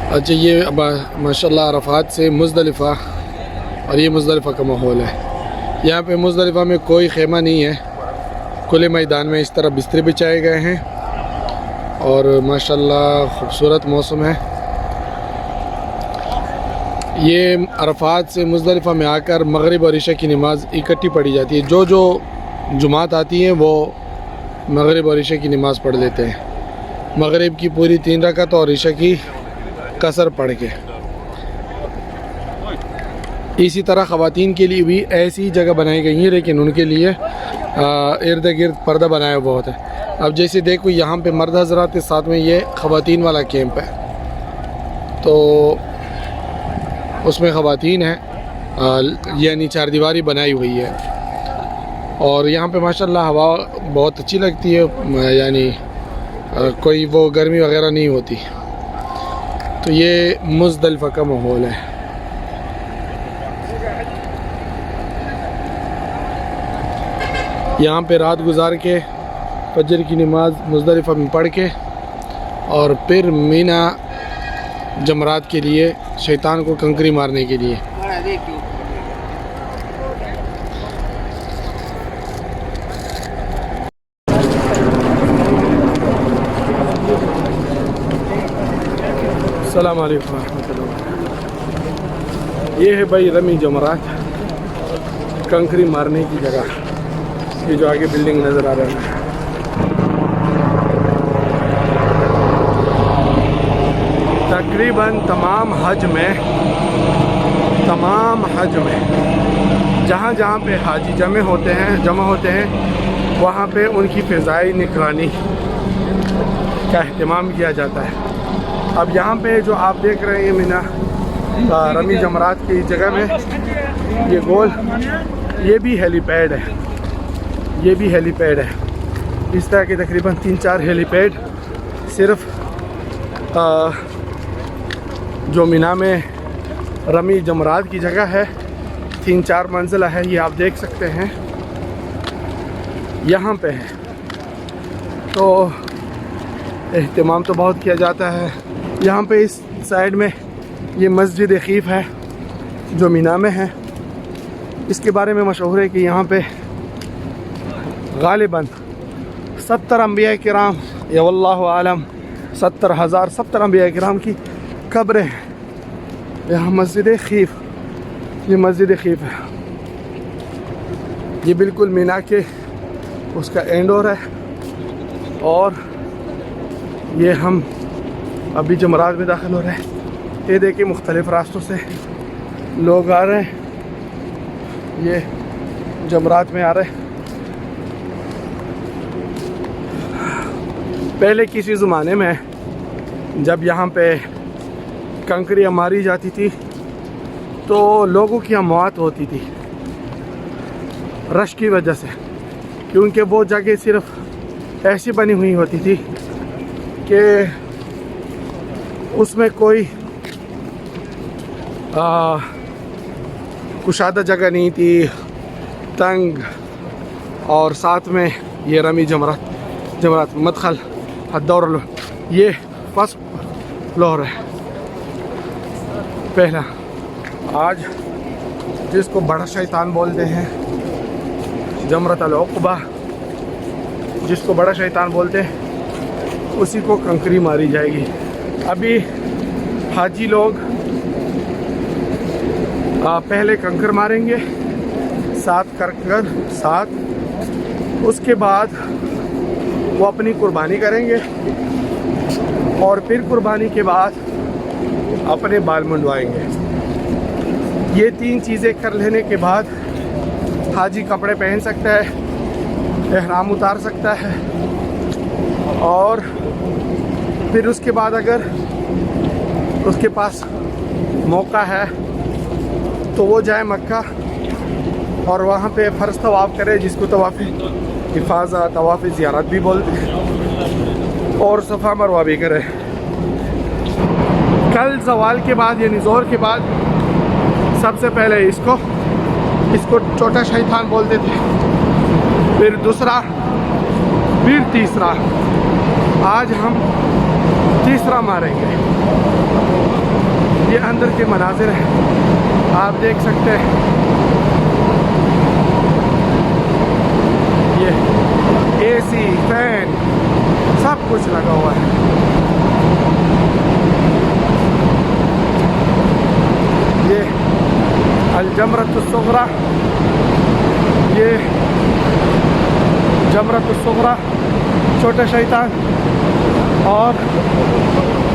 अच्छा, ये अब माशाल्लाह अरफात से मुज़दलिफ़ा, और ये मुज़दलिफ़ा का माहौल है। यहाँ पे मुज़दलिफ़ा में कोई ख़ैमा नहीं है, खुले मैदान में इस तरह बिस्तर बिछाए गए हैं और माशाल्लाह ख़ूबसूरत मौसम है। ये अरफात से मुज़दलिफ़ा में आकर मगरिब और इशा की नमाज़ इकट्ठी पढ़ी जाती है। जो जो जुमात आती हैं वो मगरिब और इशा की नमाज़ पढ़ लेते हैं, मगरिब की पूरी 3 रकात और इशा की कसर पढ़ के। इसी तरह ख़वातीन के लिए भी ऐसी जगह बनाई गई है, लेकिन उनके लिए इर्द गिर्द पर्दा बनाया हुआ होता है। अब जैसे देखो यहाँ पे मर्द हज़रात के साथ में ये ख़वातीन वाला कैंप है, तो उसमें ख़वातीन हैं, यानी 4 दीवारी बनाई हुई है और यहाँ पे माशाल्लाह हवा बहुत अच्छी लगती है, यानी कोई वो गर्मी वगैरह नहीं होती। तो ये मुज़दलिफ़ा का माहौल है। यहाँ पे रात गुजार के फजर की नमाज़ मुज़दलिफ़ा में पढ़ के और फिर मीना जमरात के लिए, शैतान को कंकरी मारने के लिए। अस्सलाम वालेकुम रहमतुल्लाह। ये है भाई रमी जमरात, कंकरी मारने की जगह। ये जो आगे बिल्डिंग नज़र आ रहा है, तकरीबन तमाम हज में जहाँ जहाँ पे हाजी जमा होते हैं वहाँ पे उनकी फ़िज़ाई निगरानी का अहतमाम किया जाता है। अब यहाँ पे जो आप देख रहे हैं मीना रमी जमरात की जगह में ये गोल, ये भी हेलीपैड है, इस तरह के तकरीबन 3-4 हेलीपैड सिर्फ जो मीना में रमी जमरात की जगह है, 3-4 मंजिला है, ये आप देख सकते हैं यहाँ पे है। तो एहतमाम तो बहुत किया जाता है। यहाँ पे इस साइड में ये मस्जिद खीफ है जो मीना में है। इसके बारे में मशहूर है कि यहाँ पे गालिबन 70 अम्बिया किराम या वल्लाहु आलम 70,000 अम्बिया किराम की कब्रें हैं। यहाँ मस्जिद खीफ, ये मस्जिद खीफ है, ये बिल्कुल मीना के उसका एंडोर है। और ये हम अभी जमरात में दाखिल हो रहे हैं। ये देखिए मुख्तलिफ़ रास्तों से लोग आ रहे हैं, ये जमरात में आ रहे हैं। पहले किसी ज़माने में जब यहाँ पे कंकरियाँ मारी जाती थी तो लोगों की मौत होती थी रश की वजह से, क्योंकि वो जगह सिर्फ ऐसी बनी हुई होती थी कि उसमें कोई कुशादा जगह नहीं थी, तंग, और साथ में ये रमी जमरात मदखल हद्दौर, ये फर्स्ट फ्लोर है पहला। आज जिसको बड़ा शैतान बोलते हैं, जमरत अल-उक़बा जिसको बड़ा शैतान बोलते हैं, उसी को कंकरी मारी जाएगी। अभी हाजी लोग पहले कंकर मारेंगे 7 कर, उसके बाद वो अपनी कुर्बानी करेंगे और फिर कुर्बानी के बाद अपने बाल मुंडवाएंगे। ये 3 चीज़ें कर लेने के बाद हाजी कपड़े पहन सकता है, एहराम उतार सकता है, और फिर उसके बाद अगर उसके पास मौका है तो वो जाए मक्का और वहाँ पे फ़र्ज़ तवाफ़ करे, जिसको तवाफ़ हिफाज़ा, तवाफ़ ज़ियारत भी बोलते हैं, और सफ़ा मरवा भी करे। कल ज़वाल के बाद यानी ज़ोहर के बाद सबसे पहले इसको छोटा शैतान बोलते थे, फिर दूसरा, फिर तीसरा। आज हम तीसरा मारेंगे। ये अंदर के मनाजिर हैं, आप देख सकते हैं। ये एसी, फैन सब कुछ लगा हुआ है। ये अल-जमरतुस-सुग़रा, ये जमरतुस-सुग़रा छोटा शैतान, और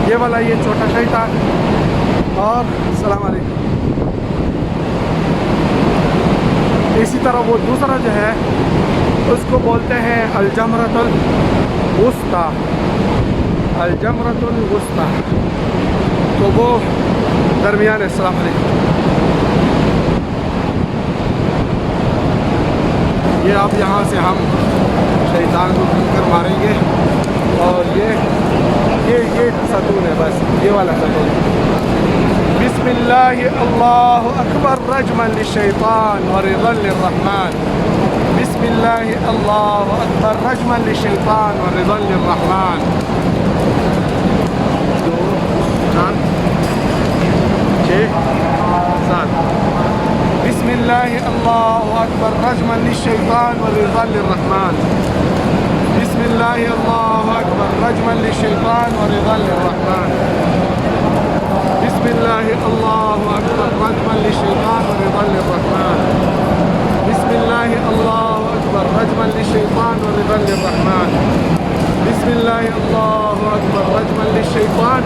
ये वाला ये छोटा शैतान, और सलाम अलैकुम। इसी तरह वो दूसरा जो है उसको बोलते हैं अल-जमरतुल वुस्ता, अल-जमरतुल वुस्ता, तो वो दरमियान। अस्सलाम अलैकुम। ये अब यहाँ से हम शैतान को कंकर मारेंगे, और ये सतून है, बस ये वाला सतून। बिस्मिल्लाह अल्लाहु अकबर रजमन लिशैतान व रिदन लिर्रहमान। बिस्मिल्लाह अल्लाहु अकबर रजमन लिशैतान व रिदन लिर्रहमान। 2 4 6 7। बिस्मिल्लाह अल्लाहु अकबर रजमन लिशैतान व रिदन लिर्रहमान। बिस्मिल्लाह अल्लाहु अकबर रजमन लिशैतान व रिदन लिर्रहमान। बिस्मिल्लाह अल्लाहु अकबर रजमन लिशैतान व रिदन लिर्रहमान। बिस्मिल्लाह अल्लाहु अकबर रजमन लिशैतान व रिदन लिर्रहमान। बिस्मिल्लाह अल्लाहु अकबर रजमन लिशैतान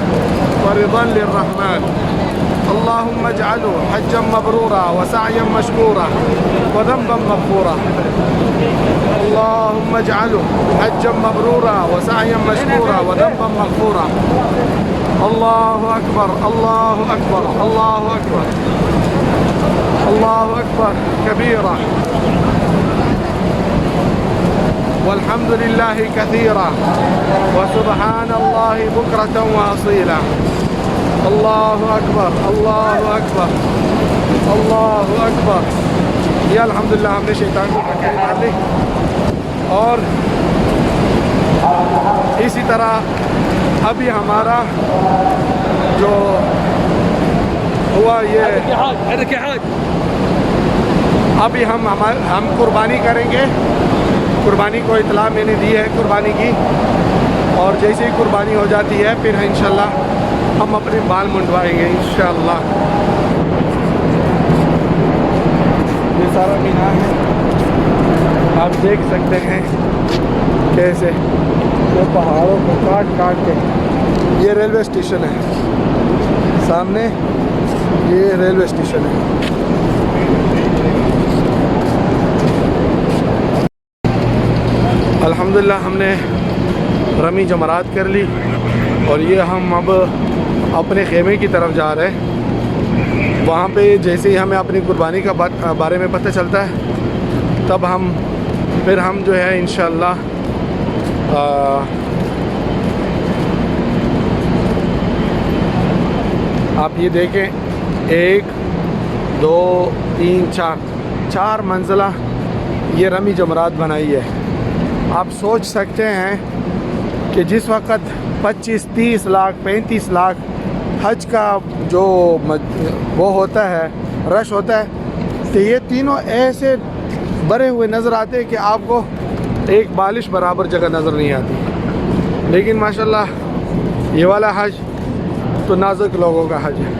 व रिदन लिर्रहमान। अल्लाहुम्मा इजअलहु हज्जन मबरूरा व सअयन मशकूरा व ज़ंबन मग़फ़ूरा। अल्लाहुम्मा इजअलहु हज्जन मबरूरा व सअयन मशकूरा व ज़ंबन मग़फ़ूरा। अल्लाहु अकबर, अल्लाहु अकबर, अल्लाहु अकबर, अल्लाहु अकबर कबीरा वल्हम्दुलिल्लाहि कसीरा व सुब्हानल्लाहि बुक्रतन व असीला। अल्लाहु अकबर, अल्लाहु अकबर, अल्लाहु अकबर। ये अल्हम्दुलिल्लाह हमने शैतान को कंकरी मार ली। और इसी तरह अभी हमारा जो हुआ ये अभी हम कुर्बानी करेंगे। कुर्बानी को इतला मैंने दी है कुर्बानी की, और जैसे ही कुर्बानी हो जाती है फिर इंशाल्लाह हम अपने बाल मुंडवाएंगे इंशाल्लाह। ये सारा मीनार है, आप देख सकते हैं कैसे वो पहाड़ों को काट काट के। ये रेलवे स्टेशन है सामने, ये रेलवे स्टेशन है। अल्हम्दुलिल्लाह हमने रमी जमरात कर ली, और ये हम अब अपने खेमे की तरफ जा रहे हैं। वहाँ पे जैसे ही हमें अपनी कुर्बानी का बारे में पता चलता है, तब फिर हम जो है इंशाअल्लाह आप ये देखें, 1 2 3 4 मंजिला ये रमी जमरात बनाई है। आप सोच सकते हैं कि जिस वक़्त 25-30 लाख 35 लाख हज का जो वो होता है, रश होता है, तो ये तीनों ऐसे भरे हुए नज़र आते हैं कि आपको एक बालिश बराबर जगह नज़र नहीं आती। लेकिन माशाल्लाह ये वाला हज तो नाजुक लोगों का हज है।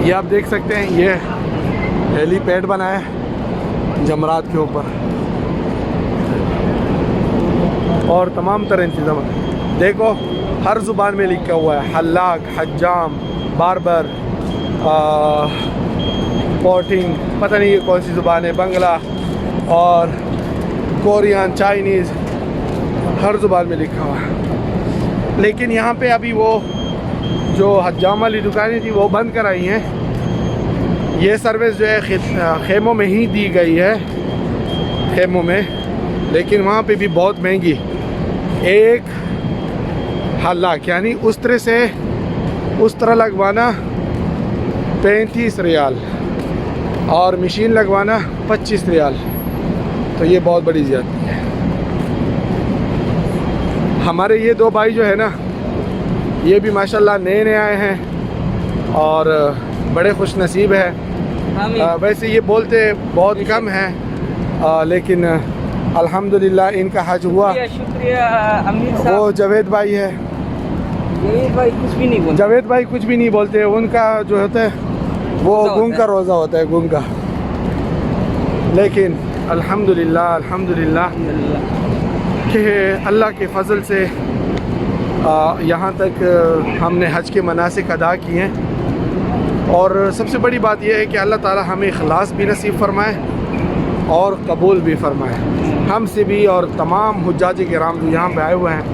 ये आप देख सकते हैं, ये हेलीपैड बनाया है जमरात के ऊपर, और तमाम तरह इंतजाम। देखो हर ज़ुबान में लिखा हुआ है, हल्लाक, हज्जाम, बारबर, पोटिंग, पता नहीं ये कौन सी ज़ुबान है, बंगला और कोरियन, चाइनीज़, हर ज़ुबान में लिखा हुआ है। लेकिन यहाँ पे अभी वो जो हज्जाम वाली दुकानें थी वो बंद कराई हैं। ये सर्विस जो है खेमों में ही दी गई है, खेमों में, लेकिन वहाँ पे भी बहुत महंगी। एक हल्लाक यानी उस तरह से उस तरह लगवाना 35 रियाल, और मशीन लगवाना 25 रियाल, तो ये बहुत बड़ी ज़्यादती है। हमारे ये दो भाई जो है ना, ये भी माशाल्लाह नए नए आए हैं और बड़े खुश नसीब है। वैसे ये बोलते बहुत कम हैं, लेकिन अल्हम्दुलिल्लाह इनका हज हुआ। शुक्रिया अमीर साहब। वो जावेद भाई है। जावेद भाई कुछ भी नहीं बोलते। जावेद भाई कुछ भी नहीं बोलते। उनका जो होता है वो गूंग का रोज़ा होता है, गूंग का। लेकिन अल्हम्दुलिल्लाह अल्हम्दुलिल्लाह कि अल्लाह के फ़ज़ल से यहाँ तक हमने हज के मनासिक अदा किए हैं। और सबसे बड़ी बात यह है कि अल्लाह ताला हमें इखलास भी नसीब फरमाए और कबूल भी फरमाए, हमसे भी और तमाम हुज्जाज किराम जो यहाँ पे आए हुए हैं,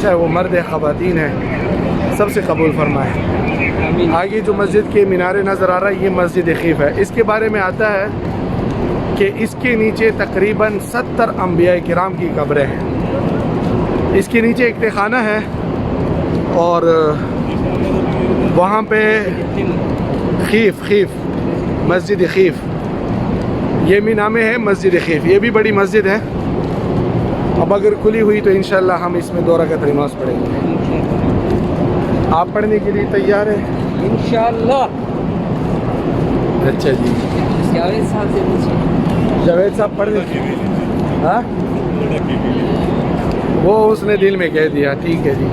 चाहे वो मर्द ख़वातीन हैं, सबसे कबूल फरमाए। आगे जो मस्जिद के मीनारे नज़र आ रहा है, ये मस्जिद खीफ है। इसके बारे में आता है कि इसके नीचे तकरीबन 70 अंबिया किराम की कब्रें हैं। इसके नीचे एक तहखाना है और वहाँ पे खीफ मस्जिद खीफ, ये भी नामे है मस्जिद खीफ। ये भी बड़ी मस्जिद है। अब अगर खुली हुई तो इंशाल्लाह हम इसमें 2 रकात नमाज पढ़ेंगे। आप पढ़ने के लिए तैयार हैं इंशाल्लाह? अच्छा जी। जावेद साहब से पूछिए। जावेद साहब पढ़ लीजिए। हाँ, वो उसने दिल में कह दिया। ठीक है जी।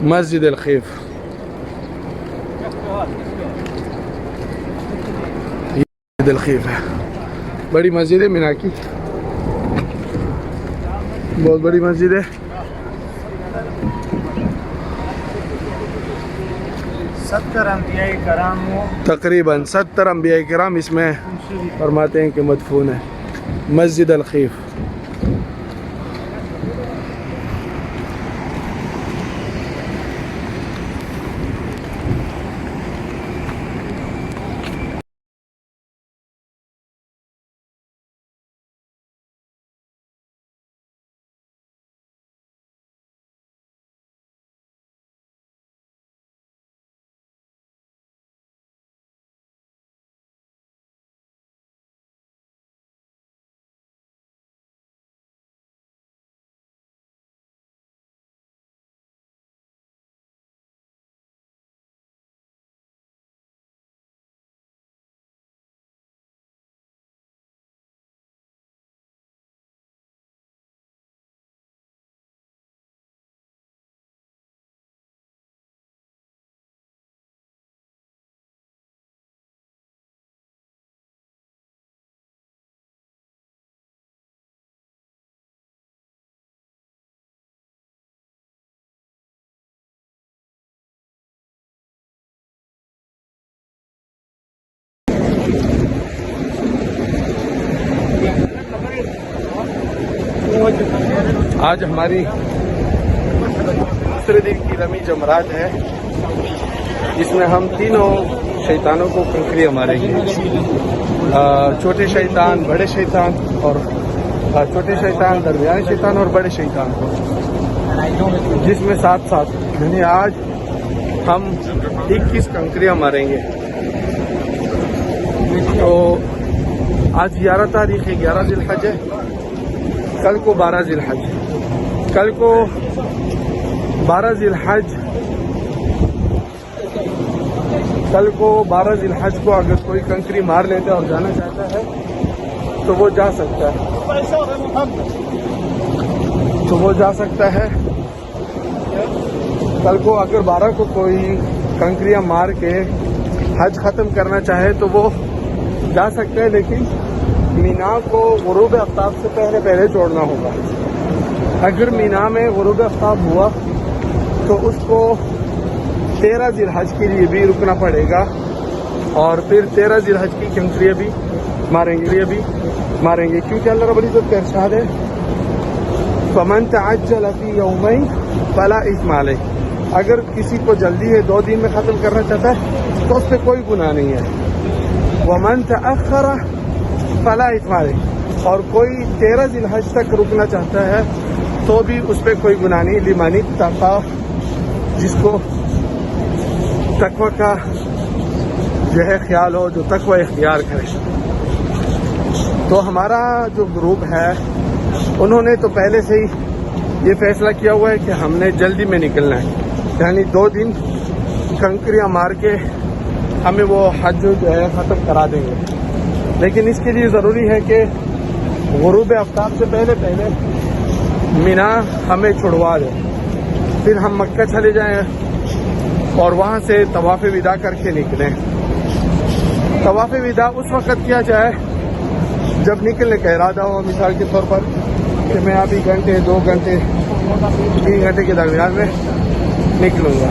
मस्जिद अल खीफ, मस्जिद अल खीफ है। बड़ी मस्जिद है मिना की, बहुत बड़ी मस्जिद है। 70 अंबिया किराम, तकरीबन 70 अंबिया किराम इसमें फरमाते हैं कि मदफून है। मस्जिद अल खीफ। आज हमारी दूसरे दिन की रमी जमरात है, जिसमें हम तीनों शैतानों को कंकरियाँ मारेंगे। छोटे शैतान, बड़े शैतान और छोटे शैतान, दरमियाने शैतान और बड़े शैतान को, जिसमें साथ साथ यानी आज हम 21 कंकरियाँ मारेंगे। तो आज 11 तारीख है, 11 ज़िलहज है। कल को 12 ज़िलहज, कल को 12 ज़िलहज, कल को 12 ज़िलहज को अगर कोई कंकरी मार लेता है और जाना चाहता है तो वो जा सकता है, कल को अगर 12 को कोई कंकरियां मार के हज ख़त्म करना चाहे तो वो जा सकता है, लेकिन मीना को गुरूब आफ्ताब से पहले छोड़ना होगा। अगर मीना में गुरूब आफ्ताब हुआ तो उसको 13 ज़िलहज के लिए भी रुकना पड़ेगा और फिर 13 ज़िलहज की कंकरियां भी मारेंगे, क्योंकि अल्लाह रब्बुल इज़्ज़त का इरशाद है, फमन तअज्जल फी यौमैन फला इस्मा अलैह। अगर किसी को जल्दी है 2 दिन में ख़त्म करना चाहता है तो उस पर कोई गुनाह नहीं है। वमन तअख्खर फला इस्मा अलैह, और कोई 13 ज़िलहज तक रुकना चाहता है तो भी उस पर कोई गुनाह नहीं। लिमन इत्तक़ा, जिसको तक़वा का जो है ख्याल हो, जो तकवा इख्तियार करें। तो हमारा जो ग्रुप है उन्होंने तो पहले से ही ये फैसला किया हुआ है कि हमने जल्दी में निकलना है, यानी 2 दिन कंकरियाँ मार के हमें वो हज जो है ख़त्म करा देंगे। लेकिन इसके लिए ज़रूरी है कि गुरूब आफ्ताब से पहले पहले मीना हमें छुड़वा दे, फिर हम मक्का चले जाएं और वहाँ से तवाफ़ विदा करके निकलें। तवाफ़ विदा उस वक़्त किया जाए जब निकलने का इरादा हो, मिसाल के तौर पर कि मैं अभी घंटे 2 घंटे 3 घंटे के दरमियान में निकलूँगा।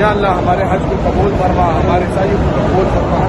या अल्लाह हमारे हज को कबूल फरमा, हमारे साइयों को कबूल फरमा।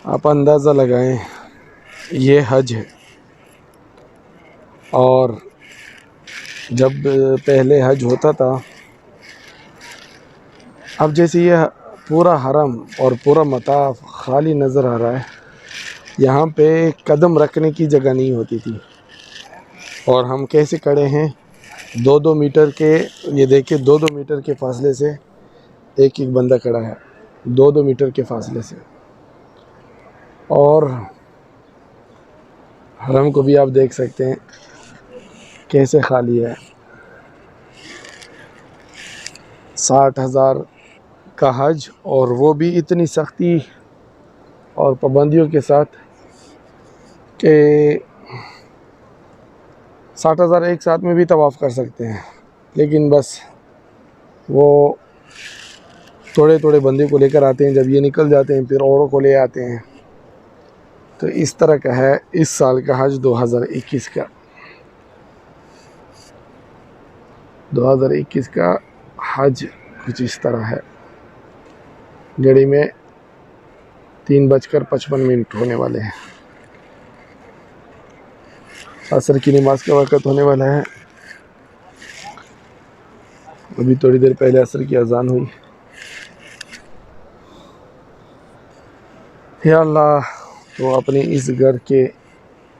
आप अंदाज़ा लगाएं, ये हज है। और जब पहले हज होता था, अब जैसे ये पूरा हरम और पूरा मताफ खाली नज़र आ रहा है, यहाँ पे कदम रखने की जगह नहीं होती थी। और हम कैसे खड़े हैं, 2-2 मीटर के, ये देखिए 2-2 मीटर के फासले से एक एक बंदा खड़ा है, 2-2 मीटर के फासले से। और हरम को भी आप देख सकते हैं कैसे खाली है। 60,000 का हज, और वो भी इतनी सख्ती और पाबंदियों के साथ कि 60,000 एक साथ में भी तवाफ़ कर सकते हैं, लेकिन बस वो थोड़े थोड़े बंदे को लेकर आते हैं। जब ये निकल जाते हैं फिर औरों को ले आते हैं। तो इस तरह का है इस साल का हज 2021 का। 2021 का हज कुछ इस तरह है। घड़ी में 3:55 होने वाले हैं। असर की नमाज का वक़्त होने वाला है। अभी थोड़ी देर पहले असर की अजान हुई। या अल्लाह, तो अपने इस घर के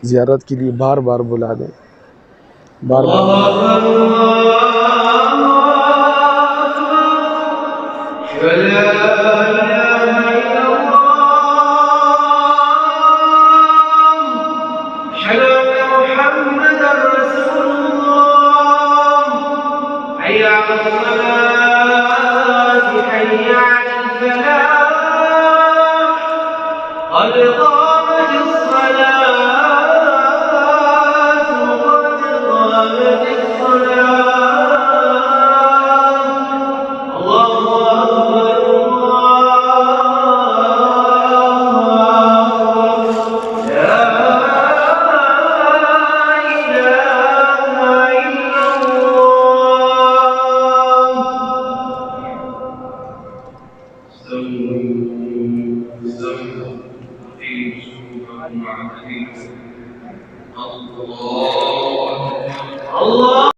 ज़ियारत के लिए बार बार बुला दें, बार Allah